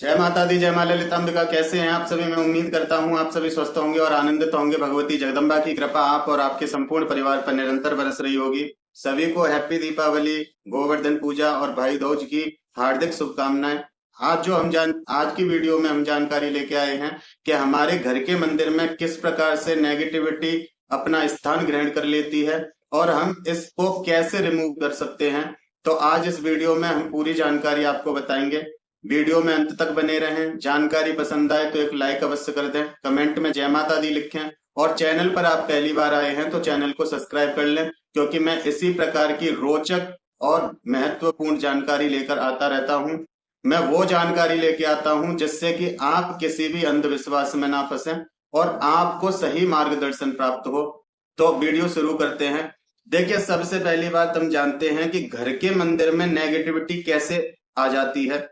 जय माता दी, जय मां ललितांबिका। कैसे हैं आप सभी? मैं उम्मीद करता हूं आप सभी स्वस्थ होंगे और आनंदित होंगे। भगवती जगदम्बा की कृपा आप और आपके संपूर्ण परिवार पर निरंतर बरस रही होगी। सभी को हैप्पी दीपावली, गोवर्धन पूजा और भाई दूज की हार्दिक शुभकामनाएं। आज की वीडियो में हम जानकारी लेके आए हैं कि हमारे घर के मंदिर में किस प्रकार से नेगेटिविटी अपना स्थान ग्रहण कर लेती है और हम इसको कैसे रिमूव कर सकते हैं। तो आज इस वीडियो में हम पूरी जानकारी आपको बताएंगे। वीडियो में अंत तक बने रहें। जानकारी पसंद आए तो एक लाइक अवश्य कर दें, कमेंट में जय माता दी लिखें और चैनल पर आप पहली बार आए हैं तो चैनल को सब्सक्राइब कर लें, क्योंकि मैं इसी प्रकार की रोचक और महत्वपूर्ण जानकारी लेकर आता रहता हूं। मैं वो जानकारी लेके आता हूं जिससे कि आप किसी भी अंधविश्वास में ना फंसें और आपको सही मार्गदर्शन प्राप्त हो। तो वीडियो शुरू करते हैं। देखिए, सबसे पहली बात हम जानते हैं कि घर के मंदिर में नेगेटिविटी कैसे आ जाती है।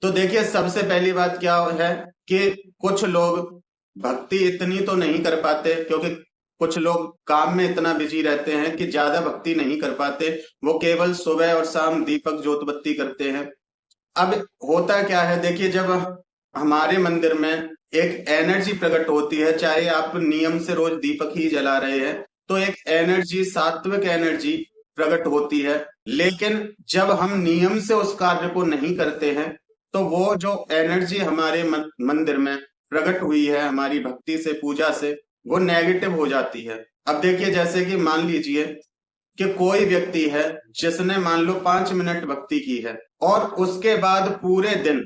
तो देखिए, सबसे पहली बात क्या है कि कुछ लोग भक्ति इतनी तो नहीं कर पाते, क्योंकि कुछ लोग काम में इतना बिजी रहते हैं कि ज्यादा भक्ति नहीं कर पाते। वो केवल सुबह और शाम दीपक ज्योत बत्ती करते हैं। अब होता क्या है, देखिए, जब हमारे मंदिर में एक एनर्जी प्रकट होती है, चाहे आप नियम से रोज दीपक ही जला रहे हैं, तो एक एनर्जी, सात्विक एनर्जी प्रकट होती है। लेकिन जब हम नियम से उस कार्य को नहीं करते हैं तो वो जो एनर्जी हमारे मंदिर में प्रकट हुई है हमारी भक्ति से, पूजा से, वो नेगेटिव हो जाती है। अब देखिए, जैसे कि मान लीजिए कि कोई व्यक्ति है जिसने मान लो 5 मिनट भक्ति की है और उसके बाद पूरे दिन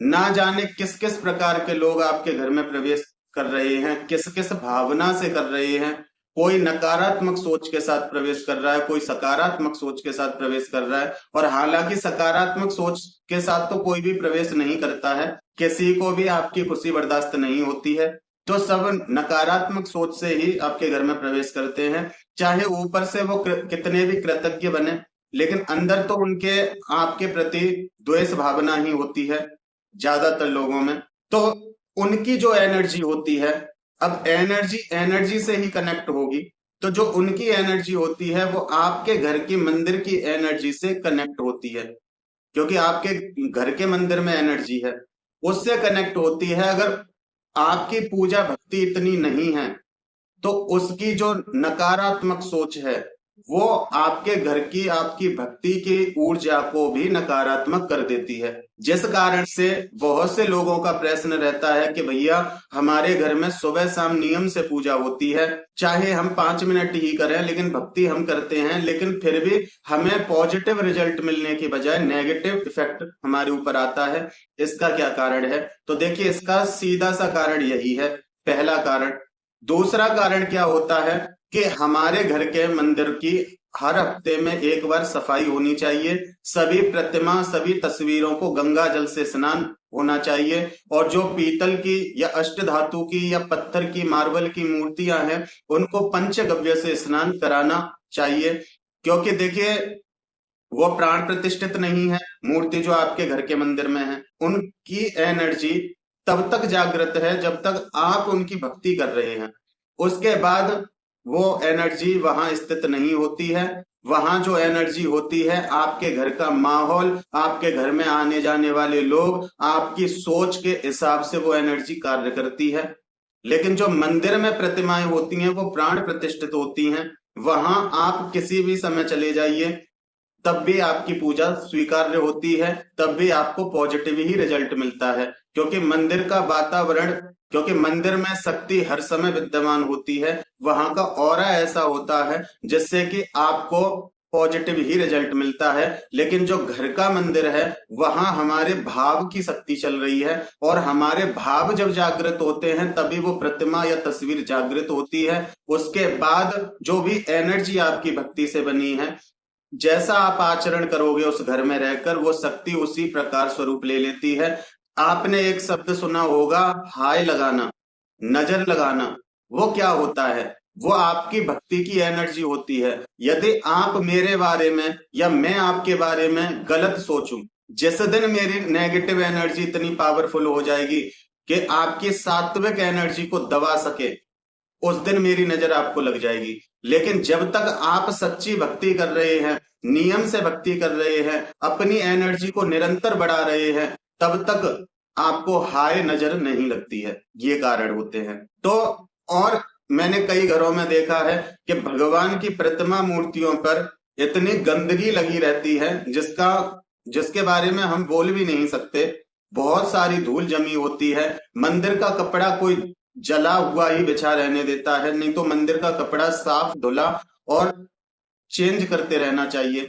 ना जाने किस किस प्रकार के लोग आपके घर में प्रवेश कर रहे हैं, किस किस भावना से कर रहे हैं। कोई नकारात्मक सोच के साथ प्रवेश कर रहा है, कोई सकारात्मक सोच के साथ प्रवेश कर रहा है। और हालांकि सकारात्मक सोच के साथ तो कोई भी प्रवेश नहीं करता है, किसी को भी आपकी खुशी बर्दाश्त नहीं होती है। तो सब नकारात्मक सोच से ही आपके घर में प्रवेश करते हैं, चाहे ऊपर से वो कितने भी कृतज्ञ बने, लेकिन अंदर तो उनके आपके प्रति द्वेष भावना ही होती है ज्यादातर लोगों में। तो उनकी जो एनर्जी होती है, अब एनर्जी एनर्जी से ही कनेक्ट होगी, तो जो उनकी एनर्जी होती है वो आपके घर की मंदिर की एनर्जी से कनेक्ट होती है, क्योंकि आपके घर के मंदिर में एनर्जी है, उससे कनेक्ट होती है। अगर आपकी पूजा भक्ति इतनी नहीं है तो उसकी जो नकारात्मक सोच है वो आपके घर की, आपकी भक्ति की ऊर्जा को भी नकारात्मक कर देती है। जिस कारण से बहुत से लोगों का प्रश्न रहता है कि भैया, हमारे घर में सुबह शाम नियम से पूजा होती है, चाहे हम 5 मिनट ही करें, लेकिन भक्ति हम करते हैं, लेकिन फिर भी हमें पॉजिटिव रिजल्ट मिलने की बजाय नेगेटिव इफेक्ट हमारे ऊपर आता है। इसका क्या कारण है? तो देखिए, इसका सीधा सा कारण यही है, पहला कारण। दूसरा कारण क्या होता है कि हमारे घर के मंदिर की हर हफ्ते में एक बार सफाई होनी चाहिए। सभी प्रतिमा, सभी तस्वीरों को गंगा जल से स्नान होना चाहिए। और जो पीतल की या अष्ट धातु की या पत्थर की, मार्बल की मूर्तियां हैं, उनको पंचगव्य से स्नान कराना चाहिए। क्योंकि देखिए, वो प्राण प्रतिष्ठित नहीं है मूर्ति जो आपके घर के मंदिर में है। उनकी एनर्जी तब तक जागृत है जब तक आप उनकी भक्ति कर रहे हैं। उसके बाद वो एनर्जी वहां स्थित नहीं होती है। वहां जो एनर्जी होती है, आपके घर का माहौल, आपके घर में आने जाने वाले लोग, आपकी सोच के हिसाब से वो एनर्जी कार्य करती है। लेकिन जो मंदिर में प्रतिमाएं होती हैं वो प्राण प्रतिष्ठित होती हैं। वहां आप किसी भी समय चले जाइए, तब भी आपकी पूजा स्वीकार्य होती है, तब भी आपको पॉजिटिव ही रिजल्ट मिलता है। क्योंकि मंदिर का वातावरण, क्योंकि मंदिर में शक्ति हर समय विद्यमान होती है, वहां का ऑरा ऐसा होता है जिससे कि आपको पॉजिटिव ही रिजल्ट मिलता है। लेकिन जो घर का मंदिर है, वहां हमारे भाव की शक्ति चल रही है, और हमारे भाव जब जागृत होते हैं तभी वो प्रतिमा या तस्वीर जागृत होती है। उसके बाद जो भी एनर्जी आपकी भक्ति से बनी है, जैसा आप आचरण करोगे उस घर में रहकर, वो शक्ति उसी प्रकार स्वरूप ले लेती है। आपने एक शब्द सुना होगा, हाय लगाना, नजर लगाना। वो क्या होता है? वो आपकी भक्ति की एनर्जी होती है। यदि आप मेरे बारे में या मैं आपके बारे में गलत सोचूं, जिस दिन मेरी नेगेटिव एनर्जी इतनी पावरफुल हो जाएगी कि आपकी सात्विक एनर्जी को दबा सके, उस दिन मेरी नजर आपको लग जाएगी। लेकिन जब तक आप सच्ची भक्ति कर रहे हैं, नियम से भक्ति कर रहे हैं, अपनी एनर्जी को निरंतर बढ़ा रहे हैं, तब तक आपको हाय नजर नहीं लगती है, ये कारण होते हैं। तो और मैंने कई घरों में देखा है कि भगवान की प्रतिमा मूर्तियों पर इतनी गंदगी लगी रहती है जिसके बारे में हम बोल भी नहीं सकते। बहुत सारी धूल जमी होती है। मंदिर का कपड़ा कोई जला हुआ ही बिछा रहने देता है, नहीं तो मंदिर का कपड़ा साफ धुला और चेंज करते रहना चाहिए।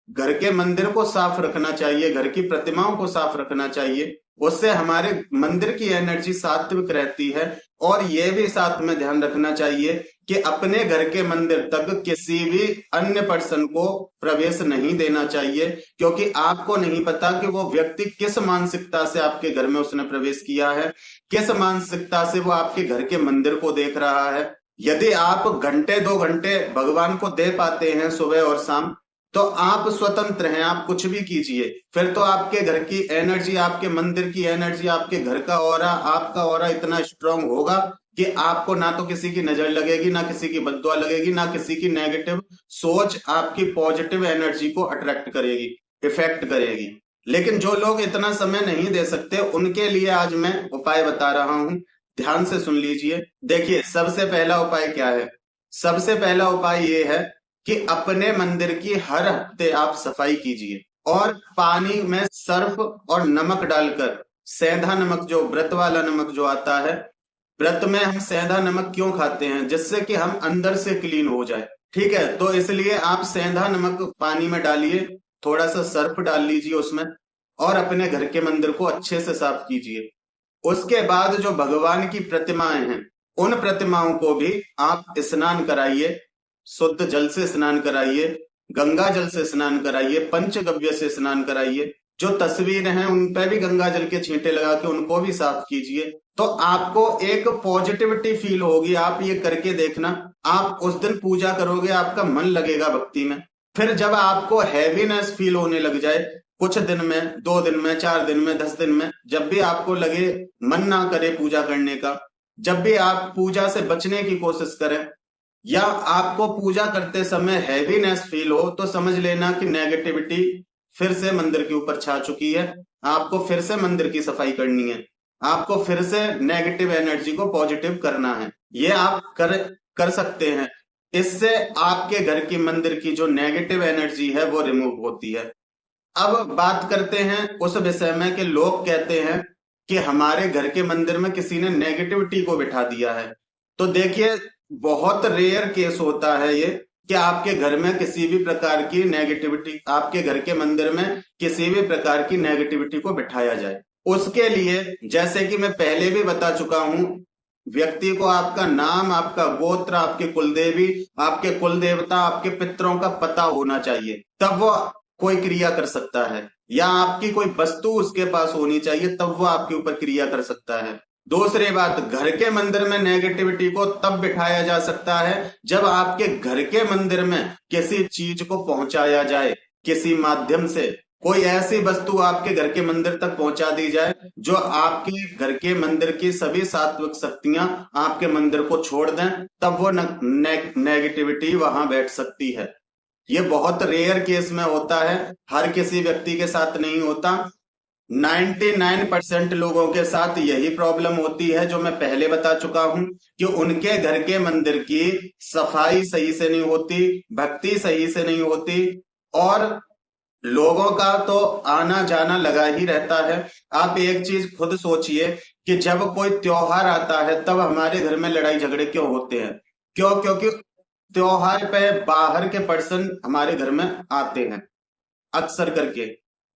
घर के मंदिर को साफ रखना चाहिए, घर की प्रतिमाओं को साफ रखना चाहिए। उससे हमारे मंदिर की एनर्जी सात्विक रहती है। और यह भी साथ में ध्यान रखना चाहिए कि अपने घर के मंदिर तक किसी भी अन्य पर्सन को प्रवेश नहीं देना चाहिए, क्योंकि आपको नहीं पता कि वो व्यक्ति किस मानसिकता से आपके घर में उसने प्रवेश किया है, किस मानसिकता से वो आपके घर के मंदिर को देख रहा है। यदि आप घंटे 2 घंटे भगवान को दे पाते हैं सुबह और शाम, तो आप स्वतंत्र हैं, आप कुछ भी कीजिए। फिर तो आपके घर की एनर्जी, आपके मंदिर की एनर्जी, आपके घर का ऑरा, आपका ऑरा इतना स्ट्रांग होगा कि आपको ना तो किसी की नजर लगेगी, ना किसी की बद्दुआ लगेगी, ना किसी की नेगेटिव सोच आपकी पॉजिटिव एनर्जी को अट्रैक्ट करेगी, इफेक्ट करेगी। लेकिन जो लोग इतना समय नहीं दे सकते, उनके लिए आज मैं उपाय बता रहा हूं, ध्यान से सुन लीजिए। देखिए, सबसे पहला उपाय क्या है? सबसे पहला उपाय ये है कि अपने मंदिर की हर हफ्ते आप सफाई कीजिए और पानी में सर्फ और नमक डालकर, सेंधा नमक, जो व्रत वाला नमक जो आता है, व्रत में हम सेंधा नमक क्यों खाते हैं? जिससे कि हम अंदर से क्लीन हो जाए। ठीक है, तो इसलिए आप सेंधा नमक पानी में डालिए, थोड़ा सा सर्फ डाल लीजिए उसमें, और अपने घर के मंदिर को अच्छे से साफ कीजिए। उसके बाद जो भगवान की प्रतिमाएं हैं, उन प्रतिमाओं को भी आप स्नान कराइए, शुद्ध जल से स्नान कराइए, गंगा जल से स्नान कराइए, पंचगव्य से स्नान कराइए। जो तस्वीर हैं उन पे भी गंगा जल के छींटे लगा के उनको भी साफ कीजिए। तो आपको एक पॉजिटिविटी फील होगी। आप ये करके देखना, आप उस दिन पूजा करोगे, आपका मन लगेगा भक्ति में। फिर जब आपको हैवीनेस फील होने लग जाए, कुछ दिन में, 2 दिन में, 4 दिन में, 10 दिन में, जब भी आपको लगे मन ना करे पूजा करने का, जब भी आप पूजा से बचने की कोशिश करें, या आपको पूजा करते समय हैवीनेस फील हो, तो समझ लेना कि नेगेटिविटी फिर से मंदिर के ऊपर छा चुकी है। आपको फिर से मंदिर की सफाई करनी है, आपको फिर से नेगेटिव एनर्जी को पॉजिटिव करना है। ये आप कर सकते हैं। इससे आपके घर की, मंदिर की जो नेगेटिव एनर्जी है वो रिमूव होती है। अब बात करते हैं उस विषय में कि लोग कहते हैं कि हमारे घर के मंदिर में किसी ने नेगेटिविटी को बिठा दिया है। तो देखिए, बहुत रेयर केस होता है ये कि आपके घर में किसी भी प्रकार की नेगेटिविटी, आपके घर के मंदिर में किसी भी प्रकार की नेगेटिविटी को बिठाया जाए। उसके लिए, जैसे कि मैं पहले भी बता चुका हूं, व्यक्ति को आपका नाम, आपका गोत्र, आपके कुलदेवी, आपके कुलदेवता, आपके पितरों का पता होना चाहिए, तब वो कोई क्रिया कर सकता है। या आपकी कोई वस्तु उसके पास होनी चाहिए, तब वो आपके ऊपर क्रिया कर सकता है। दूसरी बात, घर के मंदिर में नेगेटिविटी को तब बिठाया जा सकता है जब आपके घर के मंदिर में किसी चीज को पहुंचाया जाए, किसी माध्यम से कोई ऐसी वस्तु आपके घर के मंदिर तक पहुंचा दी जाए जो आपके घर के मंदिर की सभी सात्विक शक्तियां आपके मंदिर को छोड़ दें, तब वो नेगेटिविटी वहां बैठ सकती है। ये बहुत रेयर केस में होता है, हर किसी व्यक्ति के साथ नहीं होता। 99% लोगों के साथ यही प्रॉब्लम होती है, जो मैं पहले बता चुका हूं, कि उनके घर के मंदिर की सफाई सही से नहीं होती, भक्ति सही से नहीं होती, और लोगों का तो आना जाना लगा ही रहता है। आप एक चीज खुद सोचिए कि जब कोई त्योहार आता है, तब हमारे घर में लड़ाई झगड़े क्यों होते हैं? क्योंकि त्योहार पे बाहर के पर्सन हमारे घर में आते हैं अक्सर करके।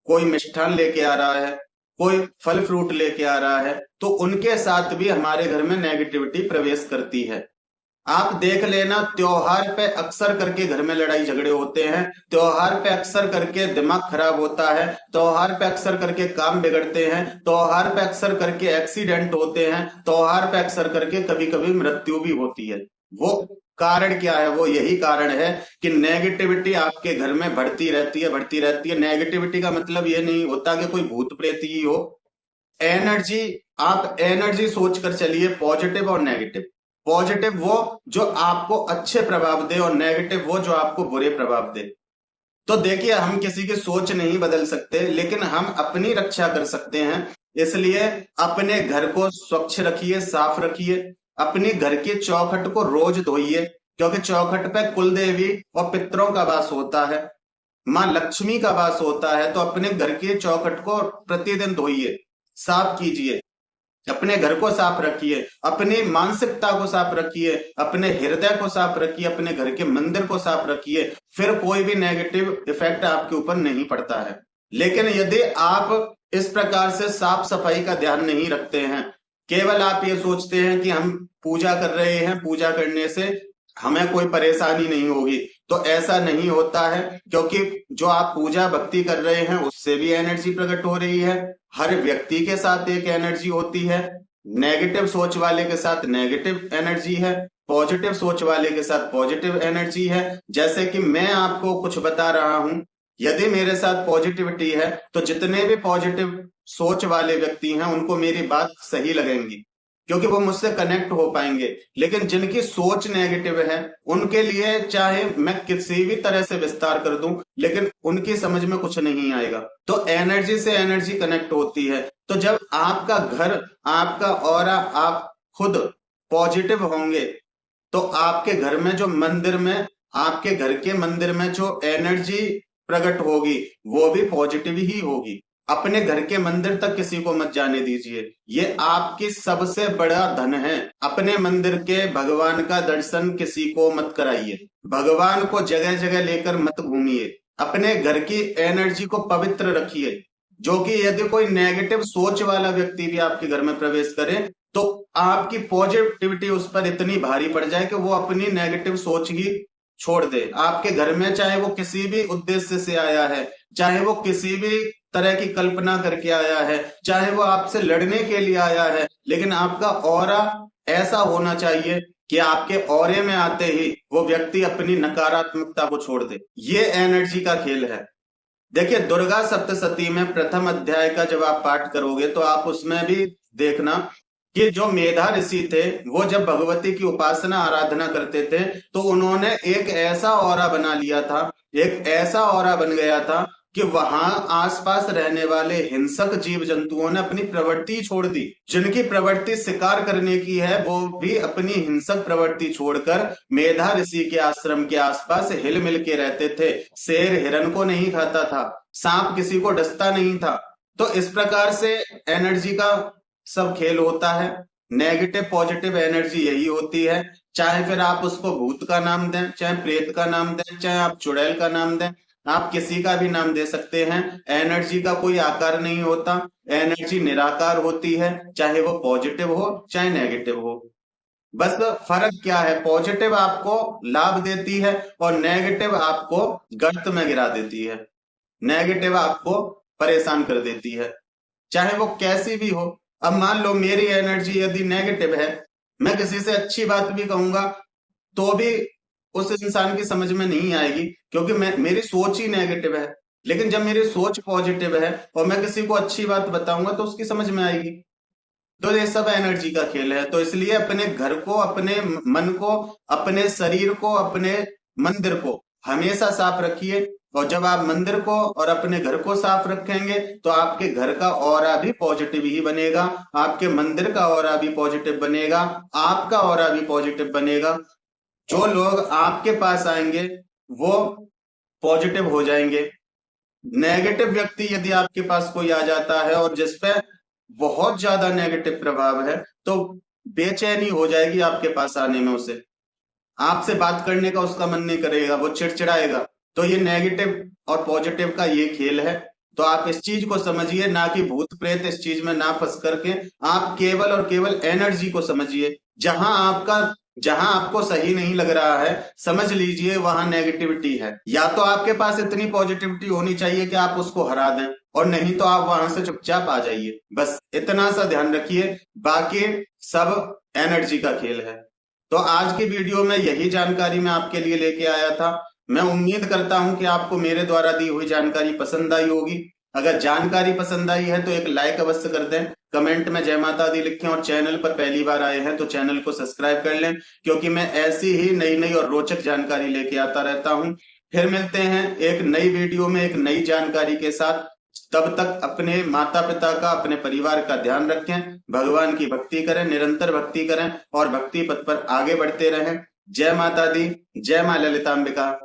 कोई मिष्ठान लेके आ रहा है, कोई फल फ्रूट लेके आ रहा है, तो उनके साथ भी हमारे घर में नेगेटिविटी प्रवेश करती है। आप देख लेना, त्योहार पे अक्सर करके घर में लड़ाई झगड़े होते हैं, त्योहार पे अक्सर करके दिमाग खराब होता है, त्योहार पे अक्सर करके काम बिगड़ते हैं, त्योहार पे अक्सर करके एक्सीडेंट होते हैं, त्योहार पे अक्सर करके कभी कभी मृत्यु भी होती है। वो कारण क्या है? वो यही कारण है कि नेगेटिविटी आपके घर में बढ़ती रहती है, बढ़ती रहती है। नेगेटिविटी का मतलब ये नहीं होता कि कोई भूत प्रेत ही हो। एनर्जी, आप एनर्जी सोचकर चलिए, पॉजिटिव और नेगेटिव। पॉजिटिव वो जो आपको अच्छे प्रभाव दे, और नेगेटिव वो जो आपको बुरे प्रभाव दे। तो देखिए, हम किसी की सोच नहीं बदल सकते, लेकिन हम अपनी रक्षा कर सकते हैं। इसलिए अपने घर को स्वच्छ रखिए, साफ रखिए। अपनी घर की चौखट को रोज धोइए, क्योंकि चौखट पे कुल देवी और पितरों का वास होता है, माँ लक्ष्मी का वास होता है। तो अपने घर की चौखट को प्रतिदिन धोइए, साफ कीजिए, अपने घर को साफ रखिए, अपनी मानसिकता को साफ रखिए, अपने हृदय को साफ रखिए, अपने घर के मंदिर को साफ रखिए। फिर कोई भी नेगेटिव इफेक्ट आपके ऊपर नहीं पड़ता है। लेकिन यदि आप इस प्रकार से साफ सफाई का ध्यान नहीं रखते हैं, केवल आप ये सोचते हैं कि हम पूजा कर रहे हैं, पूजा करने से हमें कोई परेशानी नहीं होगी, तो ऐसा नहीं होता है। क्योंकि जो आप पूजा भक्ति कर रहे हैं उससे भी एनर्जी प्रकट हो रही है। हर व्यक्ति के साथ एक एनर्जी होती है। नेगेटिव सोच वाले के साथ नेगेटिव एनर्जी है, पॉजिटिव सोच वाले के साथ पॉजिटिव एनर्जी है। जैसे कि मैं आपको कुछ बता रहा हूं, यदि मेरे साथ पॉजिटिविटी है तो जितने भी पॉजिटिव सोच वाले व्यक्ति हैं उनको मेरी बात सही लगेंगी, क्योंकि वो मुझसे कनेक्ट हो पाएंगे। लेकिन जिनकी सोच नेगेटिव है उनके लिए चाहे मैं किसी भी तरह से विस्तार कर दूं, लेकिन उनकी समझ में कुछ नहीं आएगा। तो एनर्जी से एनर्जी कनेक्ट होती है। तो जब आपका घर, आपका ऑरा, आप खुद पॉजिटिव होंगे, तो आपके घर में जो मंदिर में, आपके घर के मंदिर में जो एनर्जी प्रकट होगी वो भी पॉजिटिव ही होगी। अपने घर के मंदिर तक किसी को मत जाने दीजिए, ये आपकी सबसे बड़ा धन है। अपने मंदिर के भगवान का दर्शन किसी को मत कराइए, भगवान को जगह जगह लेकर मत घूमिए। अपने घर की एनर्जी को पवित्र रखिए, जो कि यदि कोई नेगेटिव सोच वाला व्यक्ति भी आपके घर में प्रवेश करे तो आपकी पॉजिटिविटी उस पर इतनी भारी पड़ जाए कि वो अपनी नेगेटिव सोच ही छोड़ दे। आपके घर में चाहे वो किसी भी उद्देश्य से आया है, चाहे वो किसी भी तरह की कल्पना करके आया है, चाहे वो आपसे लड़ने के लिए आया है, लेकिन आपका ऑरा ऐसा होना चाहिए कि आपके ऑरे में आते ही वो व्यक्ति अपनी नकारात्मकता को छोड़ दे। ये एनर्जी का खेल है। देखिए, दुर्गा सप्तशती में प्रथम अध्याय का जब आप पाठ करोगे तो आप उसमें भी देखना कि जो मेधा ऋषि थे वो जब भगवती की उपासना आराधना करते थे तो उन्होंने एक ऐसा ऑरा बना लिया था, एक ऐसा ऑरा बन गया था कि वहां आसपास रहने वाले हिंसक जीव जंतुओं ने अपनी प्रवृत्ति छोड़ दी। जिनकी प्रवृत्ति शिकार करने की है वो भी अपनी हिंसक प्रवृत्ति छोड़कर मेधा ऋषि के आश्रम के आसपास हिल मिल के रहते थे। शेर हिरन को नहीं खाता था, सांप किसी को डसता नहीं था। तो इस प्रकार से एनर्जी का सब खेल होता है। नेगेटिव पॉजिटिव एनर्जी यही होती है। चाहे फिर आप उसको भूत का नाम दें, चाहे प्रेत का नाम दें, चाहे आप चुड़ैल का नाम दें, आप किसी का भी नाम दे सकते हैं। एनर्जी का कोई आकार नहीं होता, एनर्जी निराकार होती है, चाहे वो पॉजिटिव हो चाहे नेगेटिव हो। बस फर्क क्या है, पॉजिटिव आपको लाभ देती है और नेगेटिव आपको गर्त में गिरा देती है, नेगेटिव आपको परेशान कर देती है, चाहे वो कैसी भी हो। अब मान लो मेरी एनर्जी यदि नेगेटिव है, मैं किसी से अच्छी बात भी कहूंगा तो भी उस इंसान की समझ में नहीं आएगी, क्योंकि मेरी सोच ही नेगेटिव है। लेकिन जब मेरी सोच पॉजिटिव है और मैं किसी को अच्छी बात बताऊंगा तो उसकी समझ में आएगी। तो ये सब एनर्जी का खेल है। तो इसलिए अपने घर को, अपने मन को, अपने शरीर को, अपने मंदिर को हमेशा साफ रखिए। और जब आप मंदिर को और अपने घर को साफ रखेंगे तो आपके घर का ऑरा भी पॉजिटिव ही बनेगा, आपके मंदिर का ऑरा भी पॉजिटिव बनेगा, आपका ऑरा भी पॉजिटिव बनेगा। जो लोग आपके पास आएंगे वो पॉजिटिव हो जाएंगे। नेगेटिव व्यक्ति यदि आपके पास कोई आ जाता है और जिसपे बहुत ज्यादा नेगेटिव प्रभाव है तो बेचैनी हो जाएगी आपके पास आने में, उसे आपसे बात करने का उसका मन नहीं करेगा, वो चिड़चिड़ाएगा। तो ये नेगेटिव और पॉजिटिव का ये खेल है। तो आप इस चीज को समझिए, ना कि भूत प्रेत इस चीज में ना फंस करके आप केवल और केवल एनर्जी को समझिए। जहां आपको सही नहीं लग रहा है समझ लीजिए वहां नेगेटिविटी है। या तो आपके पास इतनी पॉजिटिविटी होनी चाहिए कि आप उसको हरा दें, और नहीं तो आप वहां से चुपचाप आ जाइए। बस इतना सा ध्यान रखिए, बाकी सब एनर्जी का खेल है। तो आज की वीडियो में यही जानकारी मैं आपके लिए लेके आया था। मैं उम्मीद करता हूं कि आपको मेरे द्वारा दी हुई जानकारी पसंद आई होगी। अगर जानकारी पसंद आई है तो एक लाइक अवश्य कर दें, कमेंट में जय माता दी लिखें, और चैनल पर पहली बार आए हैं तो चैनल को सब्सक्राइब कर लें, क्योंकि मैं ऐसी ही नई नई और रोचक जानकारी लेके आता रहता हूं। फिर मिलते हैं एक नई वीडियो में एक नई जानकारी के साथ। तब तक अपने माता पिता का, अपने परिवार का ध्यान रखें, भगवान की भक्ति करें, निरंतर भक्ति करें और भक्ति पथ पर आगे बढ़ते रहें। जय माता दी, जय मां ललितांबिका।